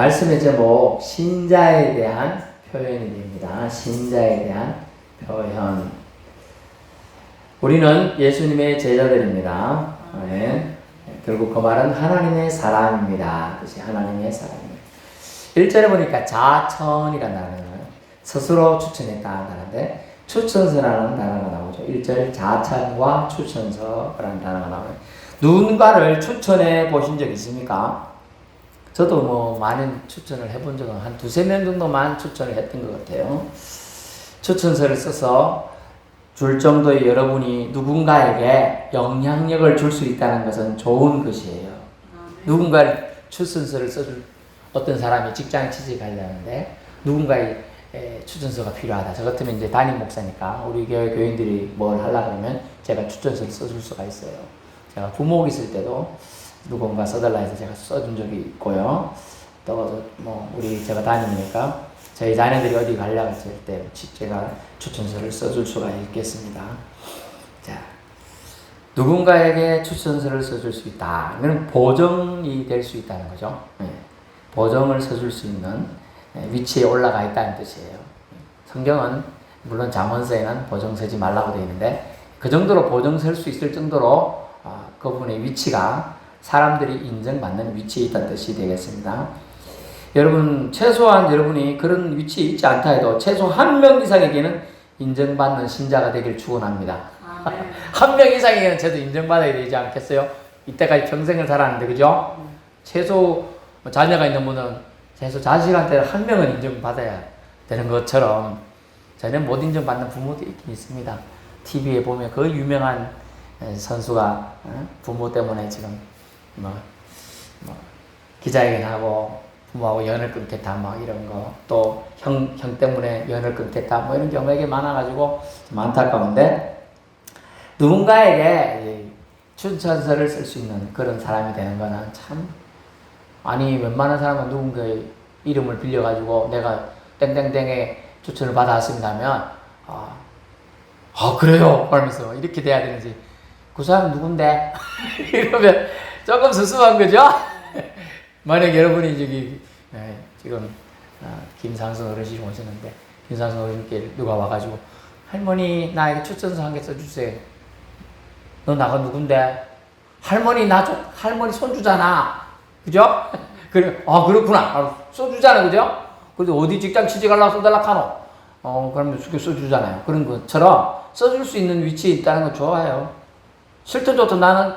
말씀의 제목 신자에 대한 표현이 됩니다. 신자에 대한 표현. 우리는 예수님의 제자들입니다. 네. 결국 그 말은 하나님의 사람입니다. 그것이 하나님의 사람입니다. 1절에 보니까 자천이라는 단어가 나와요. 스스로 추천했다는 단어인데 추천서라는 단어가 나오죠. 1절 자천과 추천서라는 단어가 나와요. 누군가를 추천해 보신 적 있습니까? 저도 뭐 많은 추천을 해본 적은 한 두세 명 정도만 추천을 했던 것 같아요. 추천서를 써서 줄 정도의 여러분이 누군가에게 영향력을 줄 수 있다는 것은 좋은 것이에요. 누군가를 추천서를 써줄 어떤 사람이 직장에 취직하려는데 누군가의 추천서가 필요하다. 저 같으면 이제 담임 목사니까 우리 교회 교인들이 뭘 하려고 하면 제가 추천서를 써줄 수가 있어요. 제가 부목 있을 때도 누군가 써달라 해서 제가 써준 적이 있고요. 또 뭐 제가 담임이니까 저희 자녀들이 어디 가려고 했을 때 제가 추천서를 써줄 수가 있겠습니다. 자, 누군가에게 추천서를 써줄 수 있다. 이건 보정이 될 수 있다는 거죠. 네. 보정을 써줄 수 있는 위치에 올라가 있다는 뜻이에요. 성경은 물론 잠언서에는 보정 서지 말라고 되어 있는데 그 정도로 보정 설 수 있을 정도로 그분의 위치가 사람들이 인정받는 위치에 있다는 뜻이 되겠습니다. 여러분 최소한 여러분이 그런 위치에 있지 않다 해도 최소 한 명 이상에게는 인정받는 신자가 되길 축원합니다. 한 명 이상에게는 저도 인정받아야 되지 않겠어요? 이때까지 평생을 살았는데 그죠? 최소 자녀가 있는 분은 최소 자식한테 한 명은 인정받아야 되는 것처럼 저는 못 인정받는 부모도 있긴 있습니다. TV에 보면 그 유명한 선수가 부모 때문에 지금 기자회견하고 부모하고 연을 끊겠다 이런 거, 또 형 때문에 연을 끊겠다 이런 경우가 많아가지고 좀 안타까운데, 누군가에게 추천서를 쓸 수 있는 그런 사람이 되는 거는 참, 아니 웬만한 사람은 누군가의 이름을 빌려가지고 내가 땡땡땡의 추천을 받았습니다면 그래요 하면서 이렇게 돼야 되는지, 그 사람 누군데? 이러면 조금 수수한 거죠? 만약 여러분이 지금 김상선 어르신이 오셨는데 김상선 어르신께 누가 와가지고 할머니 나에게 추천서 한 개 써주세요. 너 나가 누군데? 할머니 할머니 손주잖아. 그죠? 그래, 그렇구나. 써주잖아. 그죠? 그래도 어디 직장 취직하려고 써달라 카노? 그러면 써주잖아요. 그런 것처럼 써줄 수 있는 위치에 있다는 건 좋아요. 싫든 좋든 나는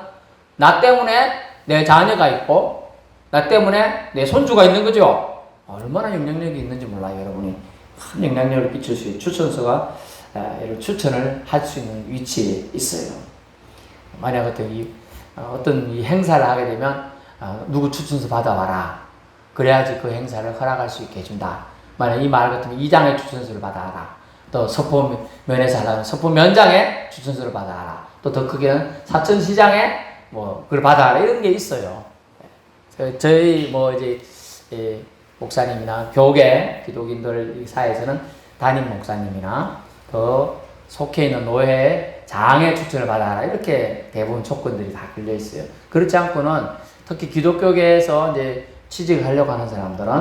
나 때문에 내 자녀가 있고 나 때문에 내 손주가 있는 거죠. 얼마나 영향력이 있는지 몰라요. 여러분이 큰 영향력을 끼칠 수 있는 추천서가 이런 추천을 할 수 있는 위치에 있어요. 만약 어떤 이 행사를 하게 되면 누구 추천서 받아와라. 그래야지 그 행사를 허락할 수 있게 해준다. 만약 이 말 같으면 이장의 추천서를 받아와라. 또 서포면에서 하려면 서포면장의 추천서를 받아와라. 또 더 크게는 사천시장의 그걸 받아와라. 이런 게 있어요. 저희 목사님이나 교계 기독인들 사이에서는 담임 목사님이나 그 속해 있는 노회 장의 추천을 받아라, 이렇게 대부분 조건들이 다 걸려 있어요. 그렇지 않고는 특히 기독교계에서 이제 취직을 하려고 하는 사람들은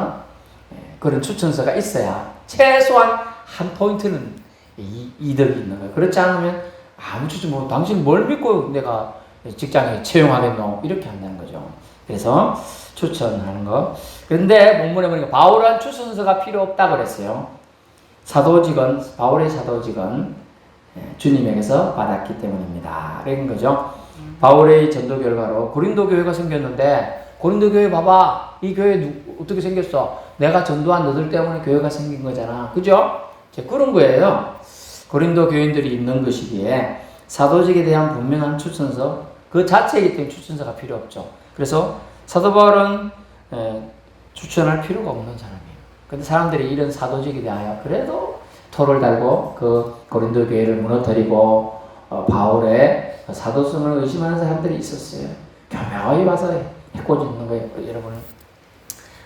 그런 추천서가 있어야 최소한 한 포인트는 이득이 있는 거예요. 그렇지 않으면 아무 추천 당신 뭘 믿고 내가 직장에 채용하겠노, 이렇게 한다는 거죠. 그래서 추천하는 거. 그런데 본문에 보니까 바울은 추천서가 필요 없다 그랬어요. 바울의 사도직은 주님에게서 받았기 때문입니다. 이런 거죠. 바울의 전도 결과로 고린도 교회가 생겼는데, 고린도 교회 봐봐, 이 교회 어떻게 생겼어? 내가 전도한 너들 때문에 교회가 생긴 거잖아. 그죠? 그런 거예요. 고린도 교인들이 있는 것이기에 사도직에 대한 분명한 추천서 그 자체이기 때문에 추천서가 필요 없죠. 그래서 사도 바울은 추천할 필요가 없는 사람이에요. 근데 사람들이 이런 사도직에 대하여 그래도 토를 달고 그 고린도 교회를 무너뜨리고 바울의 사도성을 의심하는 사람들이 있었어요. 교묘하게 와서 해코지 있는 거예요. 여러분,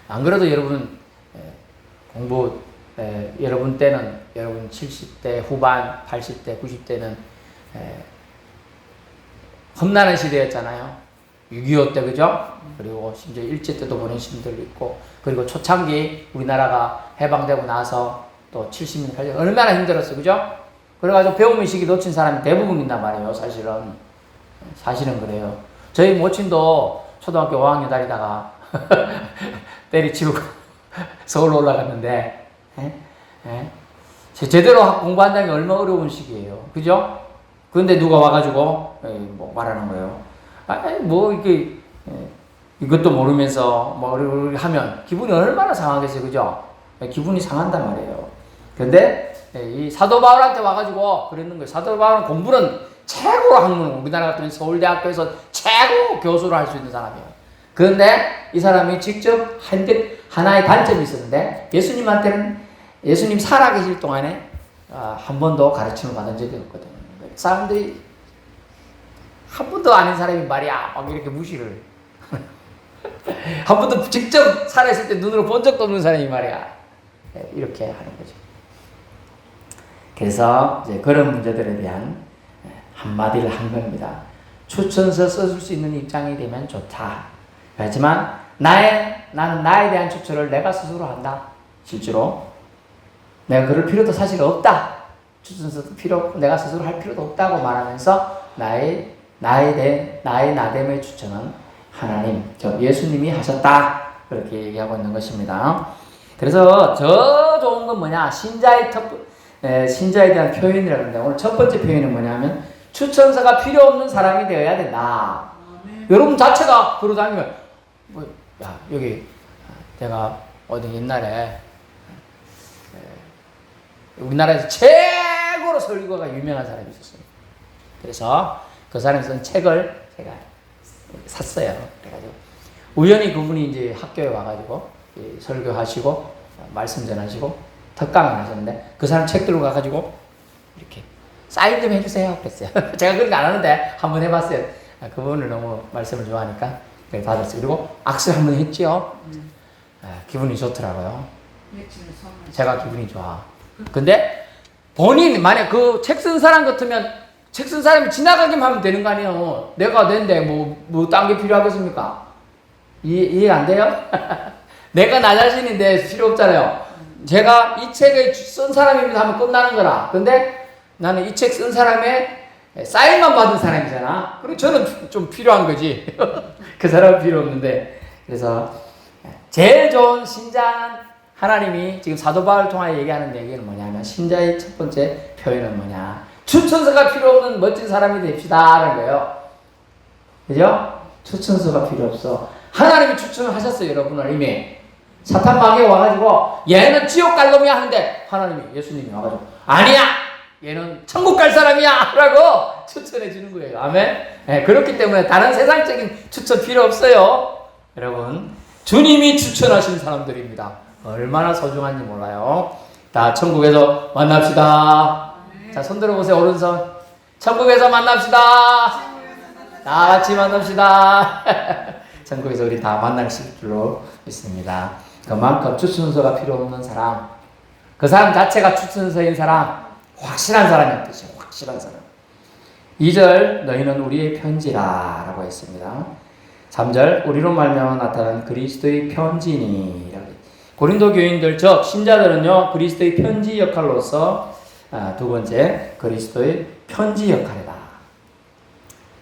안 그래도 여러분 공부 여러분 때는, 여러분 70대 후반 80대 90대는 험난한 시대였잖아요. 6.25 때, 그죠? 그리고 심지어 일제 때도 보내신 분들도 있고, 그리고 초창기 우리나라가 해방되고 나서 또 70년, 80년, 얼마나 힘들었어요, 그죠? 그래가지고 배움의 시기 놓친 사람이 대부분 있단 말이에요, 사실은. 사실은 그래요. 저희 모친도 초등학교 5학년 다니다가 때리치고 서울로 올라갔는데, 제대로 공부한다는 게 얼마나 어려운 시기예요. 그죠? 그런데 누가 와가지고, 뭐 말하는 거예요. 뭐, 이게, 이것도 모르면서, 뭐, 하면 기분이 얼마나 상하겠어요. 그죠? 기분이 상한단 말이에요. 근데, 이 사도 바울한테 와가지고 그랬는 거예요. 사도 바울은 공부는 최고로 학문, 우리나라 같은 서울대학교에서 최고 교수를 할 수 있는 사람이에요. 그런데 이 사람이 직접 하나의 단점이 있었는데, 예수님 살아계실 동안에 한 번도 가르침을 받은 적이 없거든요. 사람들이 한 번도 아닌 사람이 말이야 막 이렇게 무시를 한 번도 직접 살아있을 때 눈으로 본 적도 없는 사람이 말이야 이렇게 하는 거죠. 그래서 이제 그런 문제들에 대한 한마디를 한 겁니다. 추천서 써줄 수 있는 입장이 되면 좋다. 하지만 나는 나에 대한 추천을 내가 스스로 한다. 실제로 내가 그럴 필요도 사실 없다. 추천서도 필요 없고 내가 스스로 할 필요도 없다고 말하면서 나의 나됨의 추천은 하나님, 예수님이 하셨다. 그렇게 얘기하고 있는 것입니다. 그래서 저 좋은 건 뭐냐? 신자에 대한 표현이라는데 오늘 첫 번째 표현은 뭐냐면 추천서가 필요 없는 사람이 되어야 된다. 여러분 자체가 그러다니면 여기 제가 어디 옛날에 우리나라에서 최고로 설교가 유명한 사람이 있었어요. 그래서 그 사람이 쓴 책을 제가 샀어요. 그래가지고 우연히 그분이 이제 학교에 와가지고 설교하시고 말씀 전하시고 특강을 하셨는데 그 사람 책 들고 가가지고 이렇게 사인 좀 해주세요 그랬어요. 제가 그런 거 안 하는데 한번 해봤어요. 그분을 너무 말씀을 좋아하니까 받았어요. 그리고 악수 한번 했지요. 기분이 좋더라고요. 제가 기분이 좋아. 근데 본인 만약 그 책 쓴 사람 같으면 책 쓴 사람이 지나가기만 하면 되는 거 아니에요. 내가 낸데 뭐 딴 게 필요하겠습니까? 이해가 안 돼요? 내가 나 자신인데 필요 없잖아요. 제가 이 책을 쓴 사람입니다 하면 끝나는 거라. 근데 나는 이 책 쓴 사람의 사인만 받은 사람이잖아. 그리고 저는 좀 필요한 거지. 그 사람은 필요 없는데. 그래서 제일 좋은 신자는 하나님이 지금 사도 바울을 통하여 얘기하는 얘기는 뭐냐면 신자의 첫 번째 표현은 뭐냐. 추천서가 필요 없는 멋진 사람이 됩시다라는 거예요. 그죠? 추천서가 필요 없어. 하나님이 추천을 하셨어요, 여러분을 이미. 사탄 마귀가 와가지고 얘는 지옥 갈 놈이야 하는데 하나님이 예수님이 와가지고 아니야! 얘는 천국 갈 사람이야! 라고 추천해 주는 거예요. 아멘? 네, 그렇기 때문에 다른 세상적인 추천 필요 없어요. 여러분, 주님이 추천하신 사람들입니다. 얼마나 소중한지 몰라요. 다 천국에서 만납시다. 자, 손 들어보세요. 오른손. 천국에서 만납시다. 다 같이 만납시다. 천국에서 우리 다 만날 줄로 믿습니다. 그만큼 추천서가 필요 없는 사람, 그 사람 자체가 추천서인 사람, 확실한 사람이란 뜻이에요. 확실한 사람. 2절 너희는 우리의 편지라 라고 했습니다. 3절 우리로 말미암아 나타난 그리스도의 편지니 라고. 고린도 교인들 즉 신자들은요 그리스도의 편지 역할로서 두 번째 그리스도의 편지 역할이다.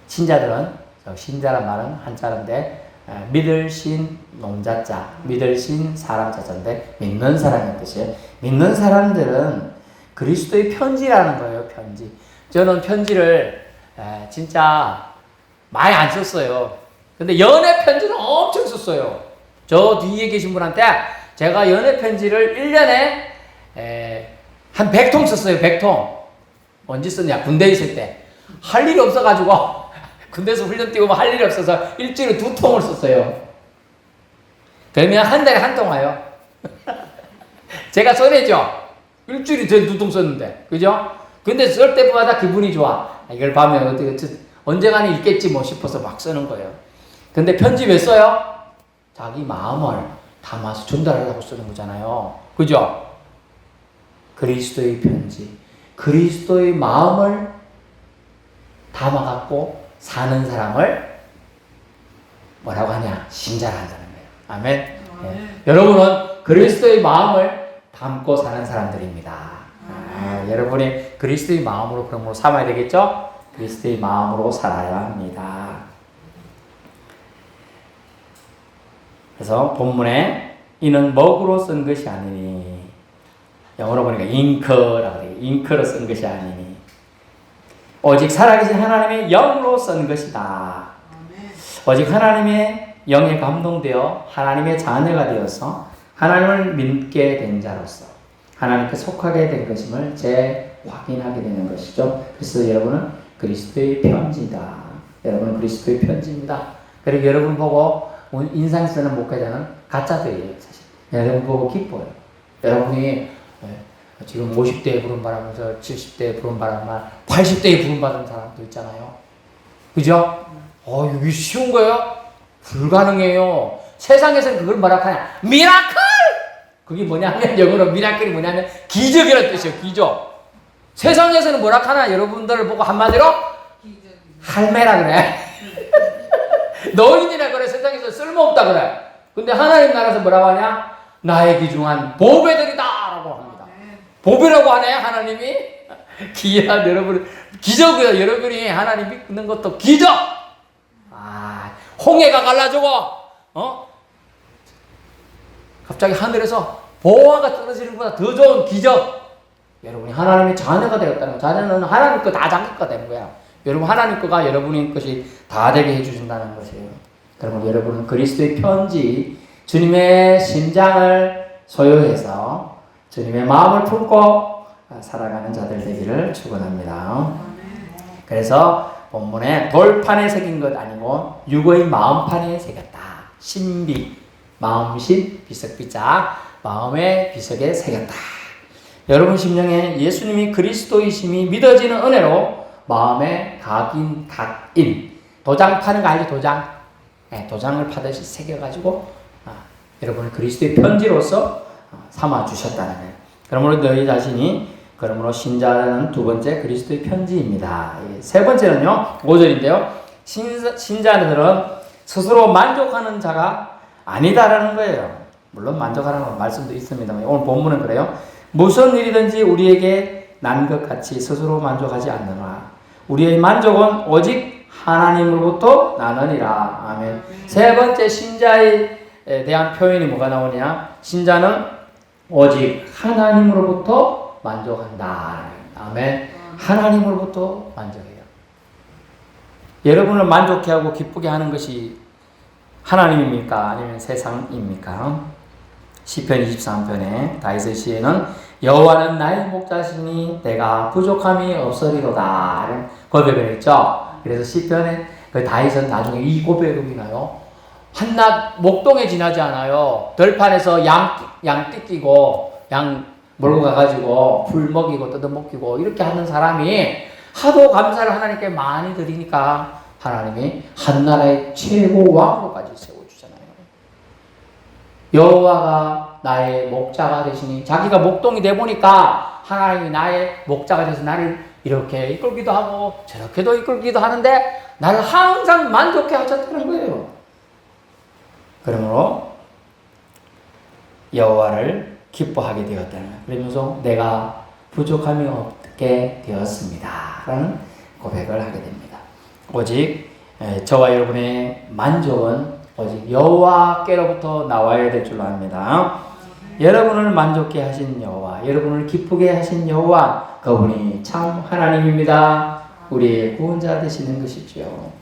신자들은 신자란 말은 한자인데 믿을 신 농자자, 믿을 신 사람 자자인데 믿는 사람의 뜻이에요. 믿는 사람들은 그리스도의 편지라는 거예요. 편지. 저는 편지를 진짜 많이 안 썼어요. 근데 연애 편지는 엄청 썼어요. 저 뒤에 계신 분한테 제가 연애 편지를 1년에 한 100통 썼어요. 100통. 언제 썼냐? 군대에 있을 때. 할 일이 없어가지고 군대에서 훈련 뛰고 할 일이 없어서 일주일에 2통을 썼어요. 그러면 한 달에 한 통 와요. 제가 손해죠. 일주일에 저 2통 썼는데. 그죠? 근데 쓸 때마다 기분이 좋아. 이걸 밤에 언젠가는 읽겠지 뭐 싶어서 막 쓰는 거예요. 근데 편지 왜 써요? 자기 마음을 담아서 전달하려고 쓰는 거잖아요. 그죠? 그리스도의 편지. 그리스도의 마음을 담아갖고 사는 사람을 뭐라고 하냐? 신자라 한다는 거예요. 아멘. 예. 여러분은 그리스도의 마음을 담고 사는 사람들입니다. 여러분이 그리스도의 마음으로 그러므로 삼아야 되겠죠? 그리스도의 마음으로 살아야 합니다. 그래서 본문에 이는 먹으로 쓴 것이 아니니, 영어로 보니까 잉크라고 해요. 잉크로 쓴 것이 아니니 오직 살아계신 하나님의 영으로 쓴 것이다. 오직 하나님의 영에 감동되어 하나님의 자녀가 되어서 하나님을 믿게 된 자로서 하나님께 속하게 된 것임을 재확인하게 되는 것이죠. 그래서 여러분은 그리스도의 편지다. 여러분은 그리스도의 편지입니다. 그리고 여러분 보고 인상 쓰는 목회자는 가짜들이에요. 사실 여러분 보고 기뻐요. 여러분이 지금 50대에 부름받으면서 70대에 부름받으면 80대에 부름받은 사람도 있잖아요. 그죠? 이게 쉬운 거예요? 불가능해요. 세상에서는 그걸 뭐라고 하냐? 미라클! 그게 뭐냐면, 영어로 미라클이 뭐냐면 기적이라는 뜻이에요. 기적. 세상에서는 뭐라고 하나? 여러분들을 보고 한마디로 할매라 그래. 노인이라 그래. 세상에서 쓸모없다 그래. 근데 하나님 나라에서 뭐라고 하냐? 나의 귀중한 보배들이다 라고 합니다. 보배라고 하네 하나님이. 귀한 여러분, 기적이에요. 여러분이 하나님 믿는 것도 기적. 홍해가 갈라지고 갑자기 하늘에서 보화가 떨어지는 것보다 더 좋은 기적. 여러분이 하나님의 자녀가 되었다는 거. 자녀는 하나님 거 다 자기 거가 되는 거야. 여러분 하나님 거가 여러분의 것이 다 되게 해주신다는 것이에요. 그러면 여러분은 그리스도의 편지, 주님의 심장을 소유해서 주님의 마음을 품고 살아가는 자들 되기를 축원합니다. 그래서 본문에 돌판에 새긴 것 아니고 육의 마음판에 새겼다. 신비, 마음신, 비석비자, 마음의 비석에 새겼다. 여러분 심령에 예수님이 그리스도이심이 믿어지는 은혜로 마음에 각인, 도장 파는 거 알죠? 도장. 도장을 파듯이 새겨가지고 여러분을 그리스도의 편지로서 삼아주셨다는 거예요. 그러므로 너희 자신이 그러므로 신자는 두 번째 그리스도의 편지입니다. 세 번째는요, 5절인데요. 신자들은 스스로 만족하는 자가 아니다라는 거예요. 물론 만족하라는 말씀도 있습니다만 오늘 본문은 그래요. 무슨 일이든지 우리에게 난 것 같이 스스로 만족하지 않느라 우리의 만족은 오직 하나님으로부터 나느니라. 아멘. 세 번째 신자에 대한 표현이 뭐가 나오냐? 신자는 오직 하나님으로부터 만족한다. 아멘. 하나님으로부터 만족해요. 여러분을 만족해 하고 기쁘게 하는 것이 하나님입니까? 아니면 세상입니까? 시편 23편에 다윗의 시에는 여호와는 나의 목자시니 내가 부족함이 없으리로다 이런 고백을 했죠. 그래서 시편에 그 다윗은 나중에 이 고백을 나요. 한낮 목동에 지나지 않아요. 들판에서 양 뜯기고 양 몰고 가가지고 풀 먹이고 뜯어 먹이고 이렇게 하는 사람이 하도 감사를 하나님께 많이 드리니까 하나님이 한나라의 최고 왕으로까지 세워주잖아요. 여호와가 나의 목자가 되시니 자기가 목동이 돼 보니까 하나님이 나의 목자가 돼서 나를 이렇게 이끌기도 하고 저렇게도 이끌기도 하는데 나를 항상 만족해 하셨다는 거예요. 그러므로 여호와를 기뻐하게 되었다는 거예요. 그러면서 내가 부족함이 없게 되었습니다 라는 고백을 하게 됩니다. 오직 저와 여러분의 만족은 오직 여호와께로부터 나와야 될 줄로 압니다. 여러분을 만족해 하신 여호와, 여러분을 기쁘게 하신 여호와, 그분이 참 하나님입니다. 우리의 구원자 되시는 것이지요.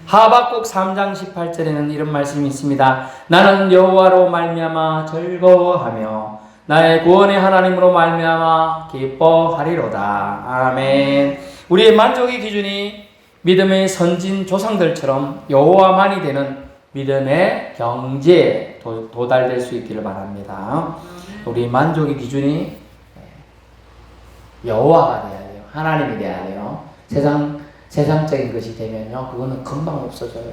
하박국 3장 18절에는 이런 말씀이 있습니다. 나는 여호와로 말미암아 즐거워하며 나의 구원의 하나님으로 말미암아 기뻐하리로다. 아멘. 우리의 만족의 기준이 믿음의 선진 조상들처럼 여호와만이 되는 믿음의 경지에 도달될 수 있기를 바랍니다. 우리 만족의 기준이 여호와가 돼야 돼요. 하나님이 돼야 돼요. 세상적인 것이 되면요, 그거는 금방 없어져요.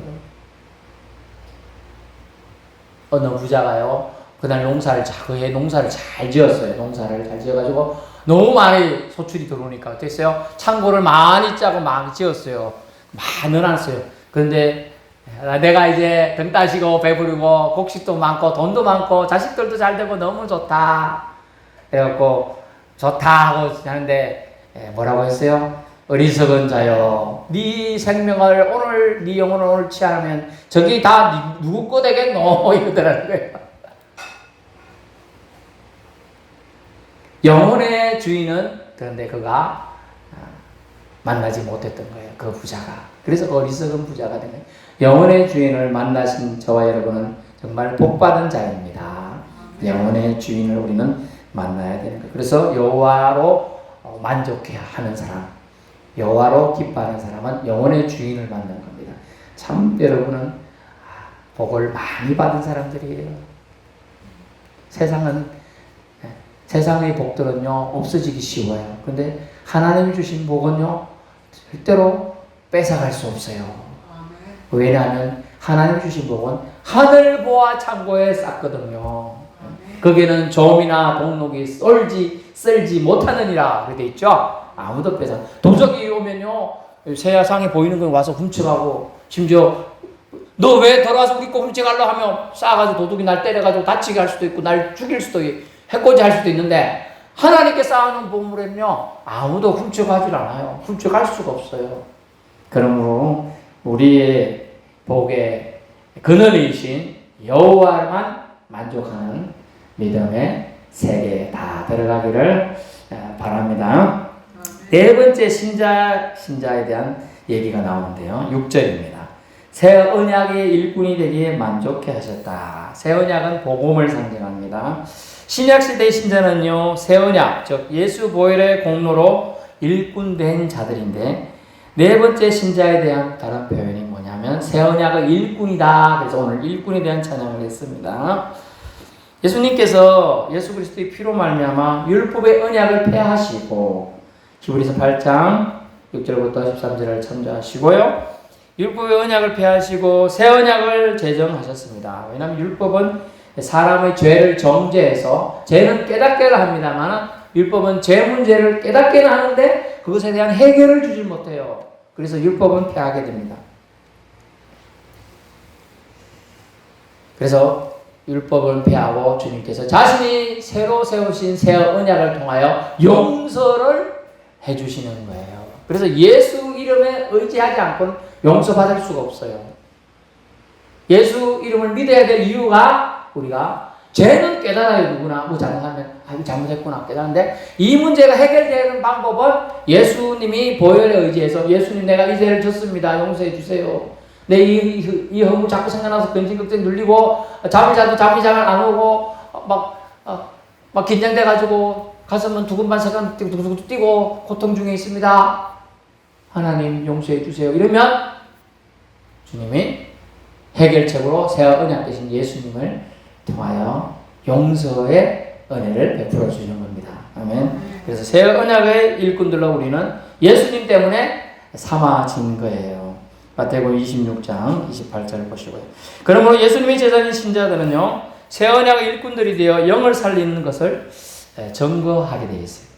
어느 부자가요, 그날 그 해 농사를 잘 지었어요. 농사를 잘 지어가지고 너무 많이 소출이 들어오니까 어땠어요? 창고를 많이 짜고 많이 지었어요. 많이 넣어놨어요. 그런데 내가 이제 등 따시고 배부르고 곡식도 많고 돈도 많고 자식들도 잘 되고 너무 좋다. 그래갖고 좋다 하고 하는데 뭐라고 했어요? 어리석은 자여, 네 생명을 오늘, 네 영혼을 오늘 취하면 저기 다 누구 거 되겠노? 이러더라는 거예요. 영혼의 주인은 그런데 그가 만나지 못했던 거예요. 그 부자가. 그래서 어리석은 부자가 된 거예요. 영혼의 주인을 만나신 저와 여러분은 정말 복받은 자입니다. 영혼의 주인을 우리는 만나야 되는 거예요. 그래서 여호와로 만족해야 하는 사람, 여호와로 기뻐하는 사람은 영혼의 주인을 만난 겁니다. 참 여러분은 복을 많이 받은 사람들이에요. 세상의 복들은요 없어지기 쉬워요. 그런데 하나님이 주신 복은요 절대로 뺏어갈 수 없어요. 왜냐하면 하나님 주신 복은 하늘 보아 창고에 쌌거든요. 거기에는 조미나 복록이 썰지 못하느니라 그렇게 돼 있죠. 아무도 뺏어. 도적이 오면요 세상에 보이는 건 와서 훔쳐가고, 심지어 너 왜 돌아와서 우리 거 훔쳐가려 하면 쌓아가지고 도둑이 날 때려가지고 다치게 할 수도 있고 날 죽일 수도 있고 해코지 할 수도 있는데, 하나님께 쌓아놓은 보물은요 아무도 훔쳐가질 않아요. 훔쳐갈 수가 없어요. 그러므로 우리의 복의 근원이신 여호와만 만족하는 믿음의 세계에 다 들어가기를 바랍니다. 네 번째 신자에 대한 얘기가 나오는데요. 6절입니다. 새 언약의 일꾼이 되기에 만족해 하셨다. 새 언약은 복음을 상징합니다. 신약시대의 신자는요 새 언약, 즉 예수 보혈의 공로로 일꾼된 자들인데, 네 번째 신자에 대한 다른 표현이 뭐냐면 새 언약의 일꾼이다. 그래서 오늘 일꾼에 대한 찬양을 했습니다. 예수님께서 예수 그리스도의 피로 말미암아 율법의 언약을 폐하시고, 히브리서 8장 6절부터 13절을 참조하시고요, 율법의 언약을 폐하시고 새 언약을 제정하셨습니다. 왜냐하면 율법은 사람의 죄를 정죄해서, 죄는 깨닫게는 합니다만 율법은 죄 문제를 깨닫게는 하는데 그것에 대한 해결을 주질 못해요. 그래서 율법은 폐하게 됩니다. 그래서 율법을 폐하고 주님께서 자신이 새로 세우신 새 언약을 통하여 용서를 해주시는 거예요. 그래서 예수 이름에 의지하지 않고는 용서받을 수가 없어요. 예수 이름을 믿어야 될 이유가, 우리가 죄는 깨달아요. 누구나 뭐 잘못하면 잘못했구나 깨닫는데, 이 문제가 해결되는 방법은 예수님이 보혈에 의지해서, 예수님 내가 이 죄를 졌습니다. 용서해 주세요. 내 이 허물 자꾸 생각나서 근심걱정 눌리고, 잠을 자도 잠이 잘 안 오고, 막 긴장돼가지고 가슴은 두근반 세간 뛰고 고통 중에 있습니다. 하나님 용서해 주세요. 이러면 주님이 해결책으로 새 언약 되신 예수님을 통하여 용서의 은혜를 베풀어 주시는 겁니다. 아멘. 그래서 새 언약의 일꾼들로 우리는 예수님 때문에 삼아진 거예요. 마태복음 26장 28절을 보시고요. 그러므로 예수님의 제자인 신자들은요 새 언약의 일꾼들이 되어 영을 살리는 것을 증거하게 되어 있어요.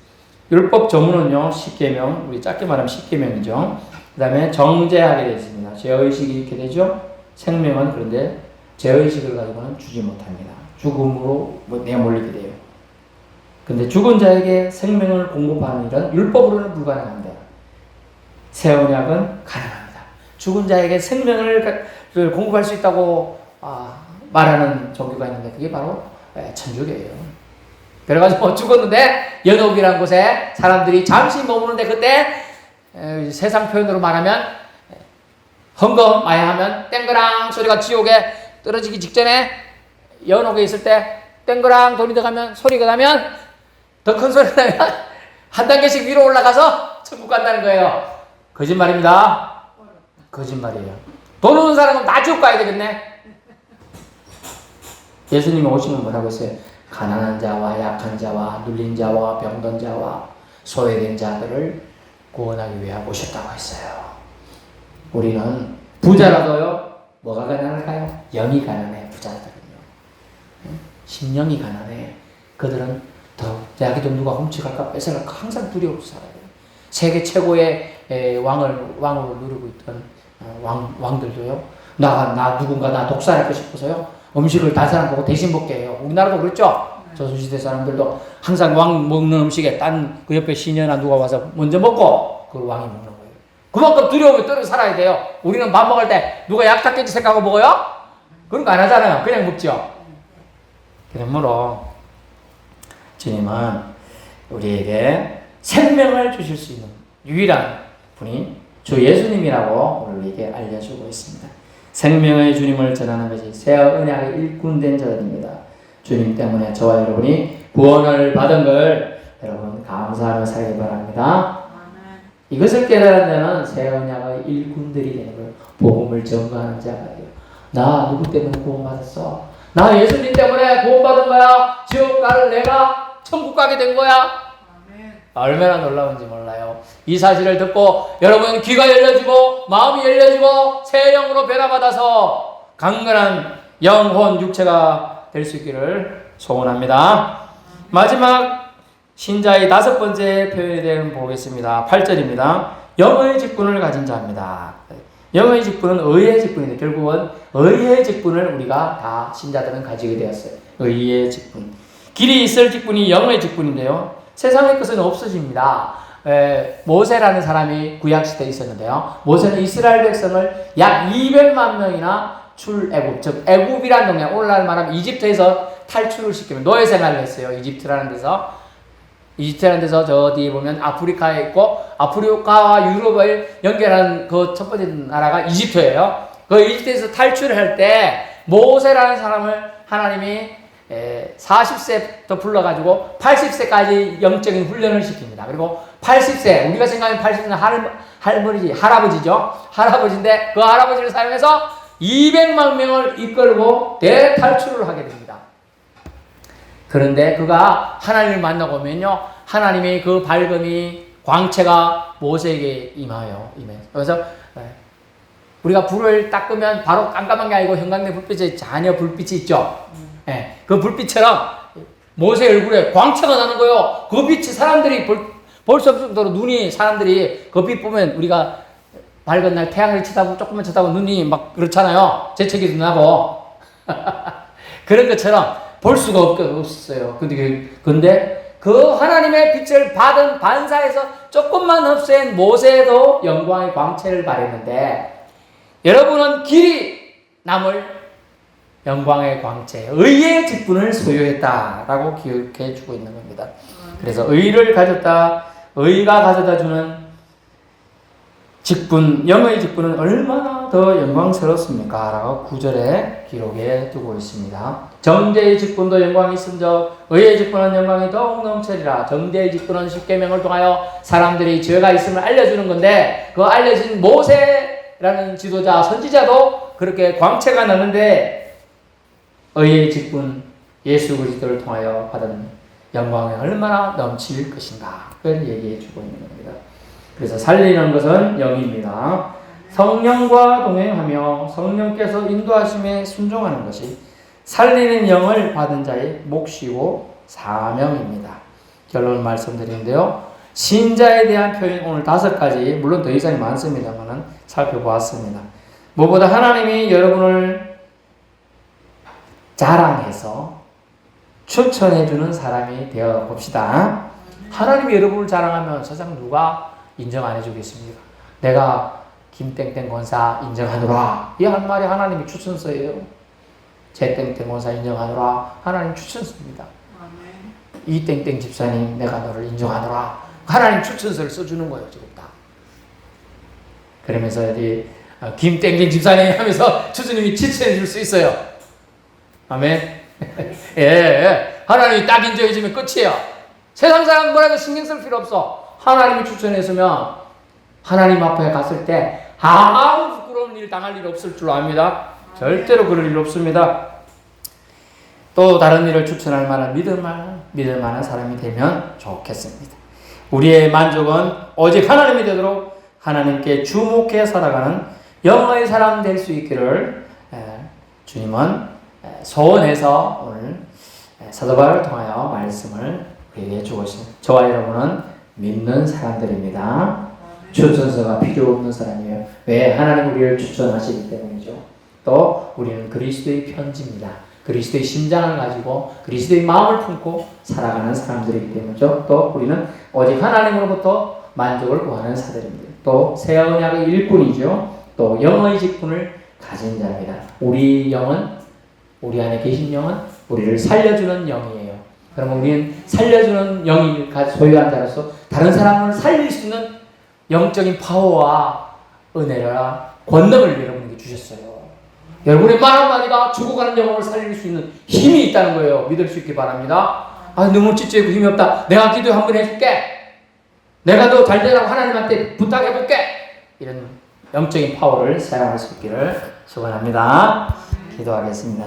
율법 조문은요 십계명, 우리 짧게 말하면 십계명이죠. 그 다음에 정죄하게 되어 있습니다. 죄의식이 이렇게 되죠. 생명은 그런데 죄의식을 가지고는 주지 못합니다. 죽음으로 내몰리게 돼요. 근데 죽은 자에게 생명을 공급하는 일은 율법으로는 불가능합니다. 새 언약은 가능합니다. 죽은 자에게 생명을 공급할 수 있다고 말하는 종교가 있는데 그게 바로 천주교예요. 그래가지고 죽었는데 연옥이라는 곳에 사람들이 잠시 머무는데, 그때 세상 표현으로 말하면 헝금마야하면 땡그랑 소리가 지옥에 떨어지기 직전에 연옥에 있을 때 땡그랑 돈이 들어가면 소리가 나면, 더 큰 소리가 나면 한 단계씩 위로 올라가서 천국 간다는 거예요. 거짓말입니다. 거짓말이에요. 돈 없는 사람은 다 지옥 가야 되겠네. 예수님이 오시면 뭐라고 했어요? 가난한 자와 약한 자와 눌린 자와 병든 자와 소외된 자들을 구원하기 위해 오셨다고 했어요. 우리는 부자라도요 뭐가 가난할까요? 영이 가난해. 부자들은요 심령이 가난해. 그들은 더 자기도 누가 훔쳐갈까 뺏어갈까 항상 두려워서 살아요. 세계 최고의 왕으로 누리고 있던 왕들도요 누군가 나 독살하고 싶어서요. 음식을 다른 사람 보고 대신 먹게 해요. 우리나라도 그랬죠? 조선시대 사람들도 항상 왕 먹는 음식에 딴 그 옆에 시녀나 누가 와서 먼저 먹고 그 왕이 먹는 거예요. 그만큼 두려움에 떨어 살아야 돼요. 우리는 밥 먹을 때 누가 약탈겠지 생각하고 먹어요? 그런 거 안 하잖아요. 그냥 먹죠. 그러므로 주님은 우리에게 생명을 주실 수 있는 유일한 분이 주 예수님이라고 우리에게 알려주고 있습니다. 생명의 주님을 전하는 것이 새 언약의 일꾼된 자들입니다. 주님 때문에 저와 여러분이 구원을 받은 걸 여러분 감사하며 살기 바랍니다. 이것을 깨달은 자는 새 언약의 일꾼들이 되는 거예요. 복음을 전가하는 자가 돼요. 나 누구 때문에 구원받았어? 나 예수님 때문에 구원받은 거야. 지옥 가를 내가 천국 가게 된 거야. 얼마나 놀라운지 몰라요. 이 사실을 듣고 여러분 귀가 열려지고 마음이 열려지고 새 영으로 변화받아서 강건한 영혼 육체가 될 수 있기를 소원합니다. 마지막 신자의 5번째 표현에 대해 보겠습니다. 8절입니다. 영의 직분을 가진 자입니다. 영의 직분은 의의 직분인데 결국은 의의 직분을 우리가 다 신자들은 가지게 되었어요. 의의 직분. 길이 있을 직분이 영의 직분인데요. 세상의 것은 없어집니다. 모세라는 사람이 구약시대에 있었는데요. 모세는 이스라엘 백성을 약 200만 명이나 출애굽, 즉 애굽이라는 동네, 오늘날 말하면 이집트에서 탈출을 시키면 노예 생활을 했어요. 이집트라는 데서 저 뒤에 보면 아프리카에 있고 아프리카와 유럽을 연결한 그 첫 번째 나라가 이집트예요. 그 이집트에서 탈출을 할 때 모세라는 사람을 하나님이 40세부터 불러가지고 80세까지 영적인 훈련을 시킵니다. 그리고 80세, 우리가 생각하면 80세는 할머니지, 할아버지죠. 할아버지인데 그 할아버지를 사용해서 200만 명을 이끌고 대탈출을 하게 됩니다. 그런데 그가 하나님을 만나고 오면요, 하나님의 그 밝음이 광채가 모세에게 임해요. 그래서 우리가 불을 딱 끄면 바로 깜깜한 게 아니고 형광등 불빛에 자녀 불빛이 있죠. 그 불빛처럼 모세 얼굴에 광채가 나는 거예요. 그 빛이 사람들이 볼 수 없을 정도로 눈이 사람들이 그 빛 보면 우리가 밝은 날 태양을 쳐다보고 조금만 쳐다보면 눈이 막 그렇잖아요. 재채기도 나고 그런 것처럼 볼 수가 없어요. 근데 그 하나님의 빛을 받은 반사에서 조금만 흡수한 모세도 영광의 광채를 발했는데 여러분은 길이 남을 영광의 광채, 의의 직분을 소유했다라고 기억해 주고 있는 겁니다. 그래서 의를 가졌다, 의가 가져다 주는 직분, 영의 직분은 얼마나 더 영광스럽습니까? 라고 9절에 기록해 두고 있습니다. 정죄의 직분도 영광이 있음적 의의 직분은 영광이 더욱 넘치리라. 정죄의 직분은 십계명을 통하여 사람들이 죄가 있음을 알려주는 건데 그 알려진 모세라는 지도자, 선지자도 그렇게 광채가 나는데 의의 직분, 예수 그리스도를 통하여 받은 영광이 얼마나 넘칠 것인가 그걸 얘기해 주고 있는 겁니다. 그래서 살리는 것은 영입니다. 성령과 동행하며 성령께서 인도하심에 순종하는 것이 살리는 영을 받은 자의 몫이고 사명입니다. 결론을 말씀드리는데요. 신자에 대한 표현 오늘 5가지, 물론 더 이상이 많습니다만 살펴보았습니다. 무엇보다 하나님이 여러분을 자랑해서 추천해주는 사람이 되어 봅시다. 하나님이 여러분을 자랑하면 세상 누가 인정 안 해주겠습니까? 내가 김땡땡 권사 인정하노라. 이 한 말이 하나님의 추천서예요. 제땡땡 권사 인정하노라. 하나님 추천서입니다. 이 땡땡 집사님 내가 너를 인정하노라. 하나님 추천서를 써주는 거예요. 지금 다. 그러면서 김땡땡 집사님 하면서 추천님이 추천해 줄 수 있어요. 아멘. 예. 하나님이 딱 인정해주면 끝이에요. 세상 사람 뭐라도 신경 쓸 필요 없어. 하나님이 추천했으면 하나님 앞에 갔을 때 아무 부끄러운 일 당할 일 없을 줄 압니다. 절대로 그럴 일 없습니다. 또 다른 일을 추천할 만한 믿을 만한 사람이 되면 좋겠습니다. 우리의 만족은 오직 하나님이 되도록 하나님께 주목해 살아가는 영의 사람 될 수 있기를 주님은 소원해서 오늘 사도 바울을 통하여 말씀을 우리에게 주고 있습니다. 저와 여러분은 믿는 사람들입니다. 추천서가 필요 없는 사람이에요. 왜? 하나님 우리를 추천하시기 때문이죠. 또 우리는 그리스도의 편지입니다. 그리스도의 심장을 가지고 그리스도의 마음을 품고 살아가는 사람들이기 때문이죠. 또 우리는 오직 하나님으로부터 만족을 구하는 자들입니다. 또 새 언약의 일꾼이죠. 또 영의 직분을 가진 자입니다. 우리 영은, 우리 안에 계신 영은 우리를 살려주는 영이에요. 그러면 우리는 살려주는 영이 소유한 자로서 다른 사람을 살릴 수 있는 영적인 파워와 은혜와 권능을 여러분에게 주셨어요. 여러분의 말 한마디가 죽어가는 영혼을 살릴 수 있는 힘이 있다는 거예요. 믿을 수 있기 바랍니다. 아, 너무 찌찌고 힘이 없다. 내가 기도 한번 해줄게. 내가 더 잘 되라고 하나님한테 부탁해볼게. 이런 영적인 파워를 사용할 수 있기를 소원합니다. 기도하겠습니다.